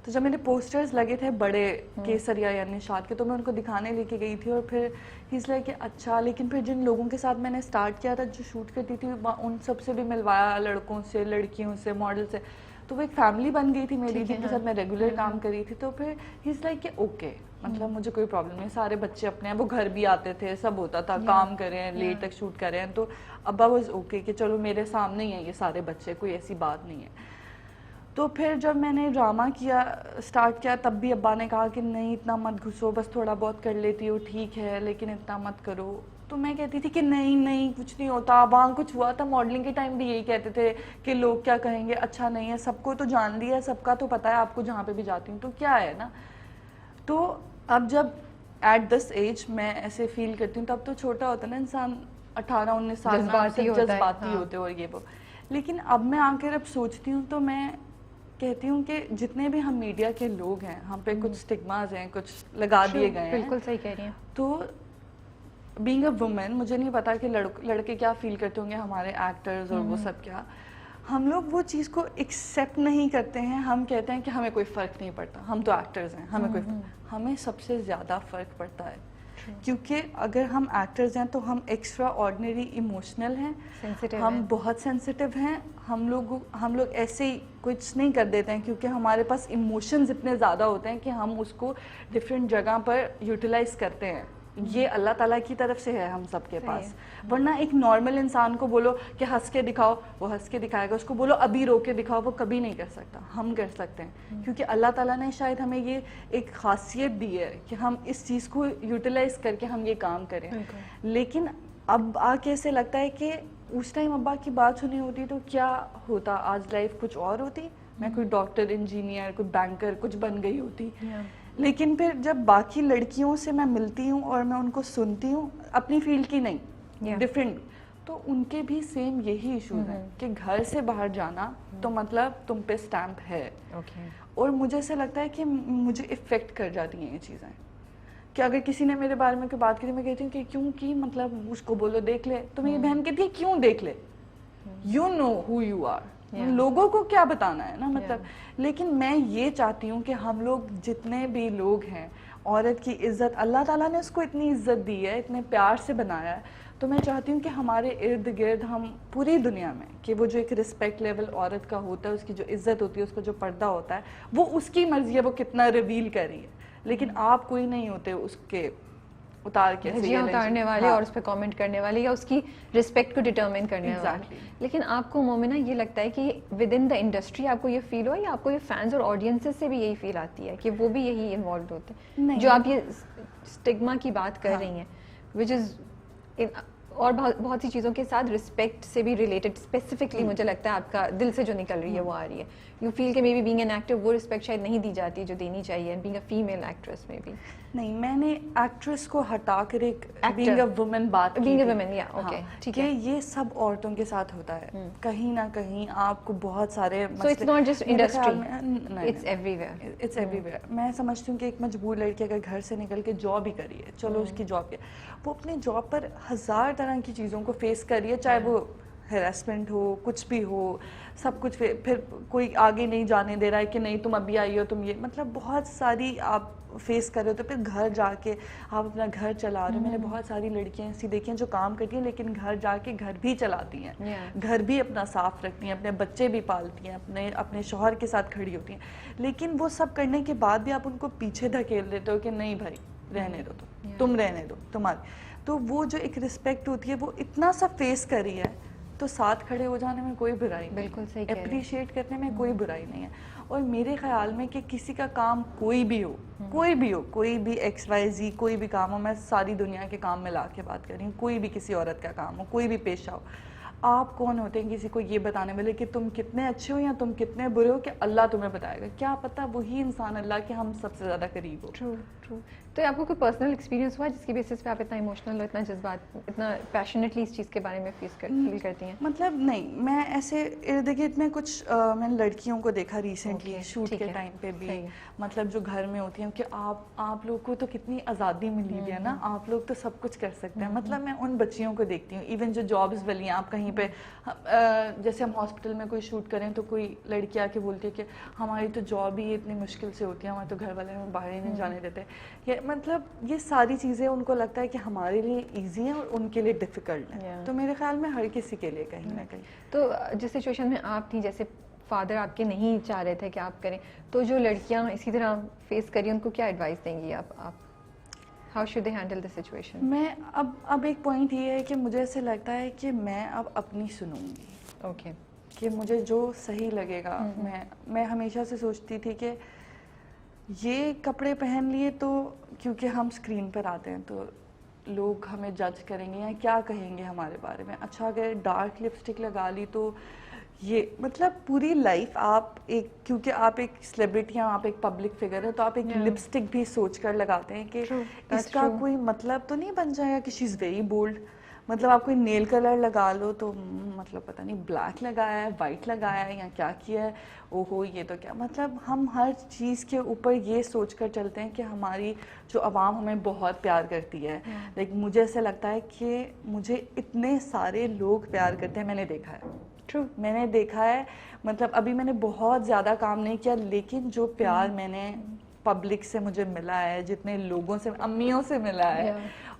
تو جب میرے پوسٹرز لگے تھے بڑے کیسریا یا نشاط کے تو میں ان کو دکھانے لے کے گئی تھی اور پھر اس لیے کہ اچھا. لیکن پھر جن لوگوں کے ساتھ میں نے اسٹارٹ کیا تھا جو شوٹ کرتی تھی ان سب سے بھی ملوایا, لڑکوں سے, لڑکیوں سے, ماڈل سے, تو وہ ایک فیملی بن گئی تھی میری جن کے ساتھ میں ریگولر کام کری تھی. تو پھر اس لائک کہ اوکے مطلب مجھے کوئی پرابلم نہیں, سارے بچے اپنے ہیں, وہ گھر بھی آتے تھے, سب ہوتا تھا, کام کرے ہیں, لیٹ تک شوٹ کر رہے ہیں. تو ابا واز اوکے کہ چلو میرے سامنے ہی ہیں یہ سارے بچے, کوئی ایسی بات نہیں ہے. تو پھر جب میں نے ڈرامہ کیا اسٹارٹ کیا تب بھی ابا نے کہا کہ نہیں اتنا مت گھسو, بس تھوڑا بہت کر لیتی ہو ٹھیک ہے لیکن اتنا مت کرو. تو میں کہتی تھی کہ نہیں کچھ نہیں ہوتا. وہاں کچھ ہوا تھا ماڈلنگ کے ٹائم بھی یہی کہتے تھے کہ لوگ کیا کہیں گے, اچھا نہیں ہے, سب کو تو جان لیا, سب کا تو پتہ ہے آپ کو جہاں پہ بھی جاتی ہوں تو کیا ہے نا. تو اب جب ایٹ دس ایج میں ایسے فیل کرتی ہوں, تب تو چھوٹا ہوتا ہے نا انسان, 18-19 سال میں جذباتی ہوتے اور یہ وہ. لیکن اب میں آ کر اب سوچتی ہوں تو میں کہتی ہوں کہ جتنے بھی ہم میڈیا کے لوگ ہیں ہم پہ کچھ اسٹگماز ہیں, کچھ لگا دیے گئے ہیں. بالکل صحیح کہہ رہی ہیں. تو بینگ اے وومن مجھے نہیں پتا کہ لڑکے کیا فیل کرتے ہوں گے, ہمارے ایکٹرز اور وہ سب کیا, ہم لوگ وہ چیز کو ایکسیپٹ نہیں کرتے ہیں. ہم کہتے ہیں کہ ہمیں کوئی فرق نہیں پڑتا, ہم تو ایکٹرز ہیں, ہمیں سب سے زیادہ فرق پڑتا ہے. کیونکہ اگر ہم ایکٹرز ہیں تو ہم ایکسٹرا آرڈنری ایموشنل ہیں, ہم بہت سینسٹیو ہیں. ہم لوگ ایسے ہی کچھ نہیں کر دیتے ہیں کیونکہ ہمارے پاس ایموشنز اتنے زیادہ ہوتے ہیں کہ ہم اس کو ڈفرینٹ جگہ پر یوٹیلائز کرتے ہیں. یہ اللہ تعالیٰ کی طرف سے ہے ہم سب کے پاس. ورنہ ایک نارمل انسان کو بولو کہ ہنس کے دکھاؤ, وہ ہنس کے دکھائے گا. اس کو بولو ابھی رو کے دکھاؤ, وہ کبھی نہیں کر سکتا. ہم کر سکتے ہیں کیونکہ اللہ تعالیٰ نے شاید ہمیں یہ ایک خاصیت دی ہے کہ ہم اس چیز کو یوٹیلائز کر کے ہم یہ کام کریں. لیکن اب آ کے ایسے لگتا ہے کہ اس ٹائم ابا کی بات سنی ہوتی تو کیا ہوتا, آج لائف کچھ اور ہوتی, میں کوئی ڈاکٹر, انجینئر, کوئی بینکر کچھ بن گئی ہوتی. لیکن پھر جب باقی لڑکیوں سے میں ملتی ہوں اور میں ان کو سنتی ہوں, اپنی فیلڈ کی نہیں, ڈفرینٹ, تو ان کے بھی سیم یہی ایشوز ہیں کہ گھر سے باہر جانا تو مطلب تم پہ اسٹیمپ ہے. اور مجھے ایسا لگتا ہے کہ مجھے افیکٹ کر جاتی ہیں یہ چیزیں, کہ اگر کسی نے میرے بارے میں کوئی بات کی تو میں کہتی ہوں کہ کیوں کی, مطلب اس کو بولو دیکھ لے. تو میری بہن کہتی ہے کیوں دیکھ لے, you know who you are, لوگوں کو کیا بتانا ہے نا مطلب. لیکن میں یہ چاہتی ہوں کہ ہم لوگ جتنے بھی لوگ ہیں, عورت کی عزت اللہ تعالیٰ نے اس کو اتنی عزت دی ہے, اتنے پیار سے بنایا ہے, تو میں چاہتی ہوں کہ ہمارے ارد گرد ہم پوری دنیا میں کہ وہ جو ایک رسپیکٹ لیول عورت کا ہوتا ہے, اس کی جو عزت ہوتی ہے, اس کا جو پردہ ہوتا ہے, وہ اس کی مرضی ہے وہ کتنا ریویل کر رہی ہے. لیکن آپ کوئی نہیں ہوتے اس کے اتارنے والے اور اس پہ کامنٹ کرنے والے یا اس کی رسپیکٹ کو ڈٹرمن کرنے والے. لیکن آپ کو مومنہ یہ لگتا ہے کہ ود ان دا انڈسٹری آپ کو یہ فیل ہو, یا آپ کو یہ فینس اور آڈینسز سے بھی یہی فیل آتی ہے کہ وہ بھی یہی انوالوڈ ہوتے ہیں جو آپ یہ اسٹگما کی بات کر رہی ہیں, وچ از اور بہت سی چیزوں کے ساتھ رسپیکٹ سے بھی ریلیٹڈ اسپیسیفکلی مجھے لگتا ہے آپ کا دل سے جو نکل رہی ہے وہ آ رہی ہے. یو فیل کہ may be being an actor وہ رسپیکٹ شاید نہیں دی جاتی جو دینی چاہیے, بینگ اے فیمیل ایکٹریس میں بھی. نہیں, میں نے ایکٹریس کو ہٹا کر ایک بینگ اے وومن بات کی, بینگ اے وومن, یا اوکے ٹھیک ہے, کہ یہ سب عورتوں کے ساتھ ہوتا ہے کہیں نہ کہیں. آپ کو بہت سارے so it's not just industry, it's everywhere, it's everywhere. میں سمجھتی ہوں کہ ایک مجبور لڑکی اگر گھر سے نکل کے جاب ہی کری ہے, چلو اس کی جاب کے, وہ اپنے جاب پر 1000 طرح کی چیزوں کو فیس کر رہی ہے, چاہے وہ ہیراسمنٹ ہو, کچھ بھی ہو, سب کچھ. پھر کوئی آگے نہیں جانے دے رہا ہے کہ نہیں تم ابھی آئی ہو, تم یہ, مطلب بہت ساری آپ فیس کر رہے ہو. تو پھر گھر جا کے آپ اپنا گھر چلا رہے ہو. میں نے بہت ساری لڑکیاں ایسی دیکھی ہیں جو کام کرتی ہیں لیکن گھر جا کے گھر بھی چلاتی ہیں, گھر بھی اپنا صاف رکھتی ہیں, اپنے بچے بھی پالتی ہیں, اپنے شوہر کے ساتھ کھڑی ہوتی ہیں. لیکن وہ سب کرنے کے بعد بھی آپ ان کو پیچھے دھکیل دیتے ہو کہ نہیں بھائی رہنے دو, تم رہنے دو تمہاری. تو وہ جو ایک رسپیکٹ ہوتی ہے وہ اتنا سا فیس کر رہی ہے, تو ساتھ کھڑے ہو جانے میں کوئی برائی نہیں, بالکل صحیح, اپریشیٹ کرنے میں کوئی برائی نہیں ہے. اور میرے خیال میں کہ کسی کا کام کوئی بھی ہو, کوئی بھی ایکس وائی زی کوئی بھی کام ہو, میں ساری دنیا کے کام ملا کے بات کر رہی ہوں, کوئی بھی کسی عورت کا کام ہو, کوئی بھی پیشہ ہو, آپ کون ہوتے ہیں کسی کو یہ بتانے والے کہ تم کتنے اچھے ہو یا تم کتنے برے ہو, کہ اللہ تمہیں بتائے گا. کیا پتہ وہی انسان اللہ کے ہم سب سے زیادہ قریب ہو. ٹرو. تو آپ کو کوئی پرسنل ایکسپیرینس ہوا جس کی بیسس پہ آپ اتنا ایموشنل ہو, اتنا جذبات, اتنا پیشنیٹلی اس چیز کے بارے میں فیل کرتی ہیں؟ مطلب نہیں, میں ایسے ارد گرد میں کچھ میں نے لڑکیوں کو دیکھا ریسنٹلی شوٹ کے ٹائم پہ بھی, مطلب جو گھر میں ہوتی ہیں کہ آپ لوگ کو تو کتنی آزادی ملی ہوئی ہے نا, آپ لوگ تو سب کچھ کر سکتے ہیں. مطلب میں ان بچیوں کو دیکھتی ہوں, ایون جو جابز والی ہیں, آپ کہیں کہیں پہ جیسے ہم ہاسپٹل میں کوئی شوٹ کریں تو کوئی لڑکی آ کے بولتی ہے کہ ہماری تو جاب ہی اتنی مشکل سے ہوتی ہے, ہمارے تو گھر والے ہمیں باہر ہی نہیں جانے دیتے. یہ مطلب یہ ساری چیزیں ان کو لگتا ہے کہ ہمارے لیے ایزی ہیں اور ان کے لیے ڈیفیکلٹ ہیں. تو میرے خیال میں ہر کسی کے لیے کہیں نہ کہیں. تو جس سچویشن میں آپ تھیں, جیسے فادر آپ کے نہیں چاہ رہے تھے کہ آپ کریں, تو جو لڑکیاں اسی طرح فیس کری ان کو کیا ایڈوائس دیں گی آپ؟ How should they handle the situation? میں اب ایک پوائنٹ یہ ہے کہ مجھے ایسے لگتا ہے کہ میں اب اپنی سنوں گی. اوکے. کہ مجھے جو صحیح لگے گا. میں ہمیشہ سے سوچتی تھی کہ یہ کپڑے پہن لیے تو کیونکہ ہم اسکرین پر آتے ہیں تو لوگ ہمیں جج کریں گے یا کیا کہیں گے ہمارے بارے میں. اچھا اگر ڈارک لپسٹک لگا لی تو یہ مطلب پوری لائف آپ ایک, کیونکہ آپ ایک سیلیبریٹی ہیں, آپ ایک پبلک فگر ہیں, تو آپ ایک لپسٹک بھی سوچ کر لگاتے ہیں کہ اس کا کوئی مطلب تو نہیں بن جائے گا کہ شی از ویری بولڈ. مطلب آپ کوئی نیل کلر لگا لو تو مطلب پتہ نہیں بلیک لگایا ہے, وائٹ لگایا ہے یا کیا کیا ہے, اوہو یہ تو کیا. مطلب ہم ہر چیز کے اوپر یہ سوچ کر چلتے ہیں کہ ہماری جو عوام ہمیں بہت پیار کرتی ہے. لیکن مجھے ایسا لگتا ہے کہ مجھے اتنے سارے لوگ پیار کرتے ہیں, میں نے دیکھا ہے. میں نے دیکھا ہے, مطلب ابھی میں نے بہت زیادہ کام نہیں کیا, لیکن جو پیار میں نے پبلک سے مجھے ملا ہے, جتنے لوگوں سے, امیوں سے ملا ہے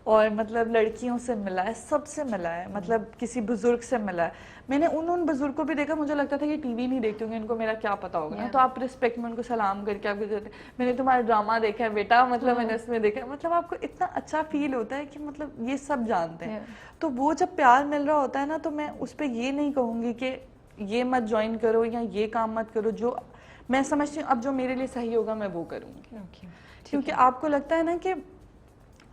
اور مطلب لڑکیوں سے ملا ہے, سب سے ملا ہے, مطلب کسی بزرگ سے ملا ہے. میں نے ان بزرگ کو بھی دیکھا, مجھے لگتا تھا کہ ٹی وی نہیں دیکھتے ہوں گے, ان کو میرا کیا پتا ہوگا. تو آپ رسپیکٹ میں ان کو سلام کر کے آپ کو دیتے, میں نے تمہارا ڈرامہ دیکھا ہے بیٹا, مطلب میں نے اس میں دیکھا ہے. مطلب آپ کو اتنا اچھا فیل ہوتا ہے کہ مطلب یہ سب جانتے ہیں. تو وہ جب پیار مل رہا ہوتا ہے نا, تو میں اس پہ یہ نہیں کہوں گی کہ یہ مت جوائن کرو یا یہ کام مت کرو. جو میں سمجھتی ہوں اب جو میرے لیے صحیح ہوگا میں وہ کروں گی. کیونکہ آپ کو لگتا ہے نا کہ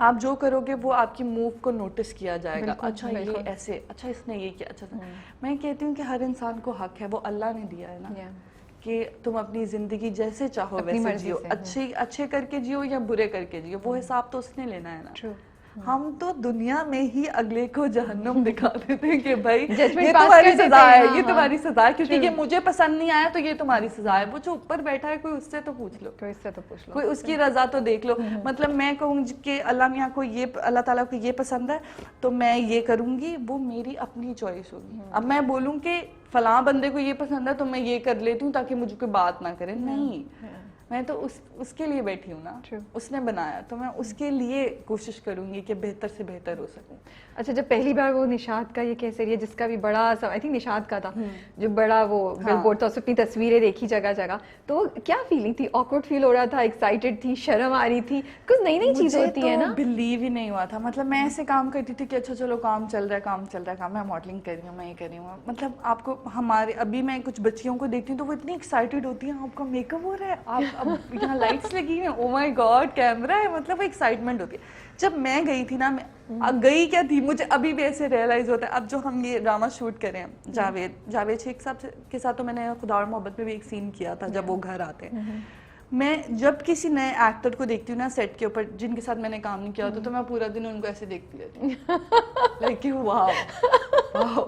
آپ جو کرو گے وہ آپ کی موو کو نوٹس کیا جائے گا. اچھا یہ ایسے, اچھا اس نے یہ کیا, اچھا. میں کہتی ہوں کہ ہر انسان کو حق ہے, وہ اللہ نے دیا ہے نا, کہ تم اپنی زندگی جیسے چاہو ویسے جیو, اچھے کر کے جیو یا برے کر کے جیو, وہ حساب تو اس نے لینا ہے نا. ہم تو دنیا میں ہی اگلے کو جہنم دکھا دیتے ہیں کہ بھائی یہ تمہاری سزا ہے, یہ تمہاری سزا ہے, کیونکہ یہ مجھے پسند نہیں آیا تو یہ تمہاری سزا ہے. وہ جو اوپر بیٹھا ہے کوئی اس سے تو پوچھ لو, کوئی اس کی رضا تو دیکھ لو. مطلب میں کہوں کہ اللہ میاں کو یہ, اللہ تعالیٰ کو یہ پسند ہے تو میں یہ کروں گی, وہ میری اپنی چوائس ہوگی. اب میں بولوں کہ فلاں بندے کو یہ پسند ہے تو میں یہ کر لیتی ہوں تاکہ مجھے کوئی بات نہ کرے, نہیں. میں تو اس کے لیے بیٹھی ہوں نا, اس نے بنایا تو میں اس کے لیے کوشش کروں گی کہ بہتر سے بہتر ہو سکوں. اچھا, جب پہلی بار وہ نشاد کا یہ کیسے رہی, جس کا بھی بڑا سا, آئی تھنک نشاد کا تھا, جو بڑا وہ بل بورڈ تھا, اس اپنی تصویریں دیکھی جگہ جگہ, تو کیا فیلنگ تھی؟ آکورڈ فیل ہو رہا تھا, ایکسائٹیڈ تھی, شرم آ رہی تھی, کچھ نئی نئی چیز ہوتی ہے نا. بلیو ہی نہیں ہوا تھا. مطلب میں ایسے کام کرتی تھی کہ اچھا چلو کام چل رہا ہے, میں ماڈلنگ کر رہی ہوں, میں یہ کر رہی ہوں. مطلب آپ کو ہمارے ابھی میں کچھ بچیوں کو دیکھتی ہوں تو وہ اتنی ایکسائٹیڈ ہوتی ہیں, آپ کا میک اپ ہو رہا ہے, آپ اب یہاں لائٹس لگی ہیں, او مائی گاڈ کیمرہ ہے, مطلب ایکسائٹمنٹ ہوتی ہے. جب میں گئی تھی نا, میں گئی کیا تھی, مجھے ابھی بھی ایسے ریئلائز ہوتا ہے. اب جو ہم یہ ڈرامہ شوٹ کریں جاوید شیخ صاحب کے ساتھ, تو میں نے خدا اور محبت میں بھی ایک سین کیا تھا جب وہ گھر آتے ہیں. میں جب کسی نئے ایکٹر کو دیکھتی ہوں نا سیٹ کے اوپر, جن کے ساتھ میں نے کام نہیں کیا ہوتا, تو میں پورا دن ان کو ایسے دیکھتی رہتی ہوں لائک واو.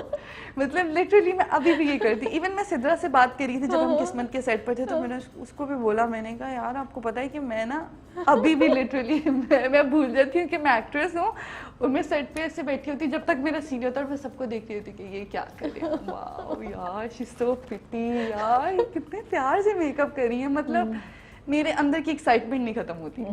مطلب لٹرلی میں ابھی بھی یہ کرتی. ایون میں سدرا سے بات کر رہی تھی جب ہم قسمت کے سیٹ پر تھے, تو میں نے اس کو بھی بولا, میں نے کہا یار آپ کو پتا ہے کہ میں نا ابھی بھی لٹرلی میں بھول جاتی ہوں کہ میں ایکٹریس ہوں, اور میں سیٹ پہ ایسے بیٹھی ہوتی جب تک میرا سین ہوتا ہے, اور میں سب کو دیکھتی ہوتی کہ یہ کیا کر رہی ہے, واو یار شی از سو پریٹی, یار کتنے پیار سے میک اپ کر رہی ہیں. مطلب میرے اندر کی ایکسائٹمنٹ نہیں ختم ہوتی.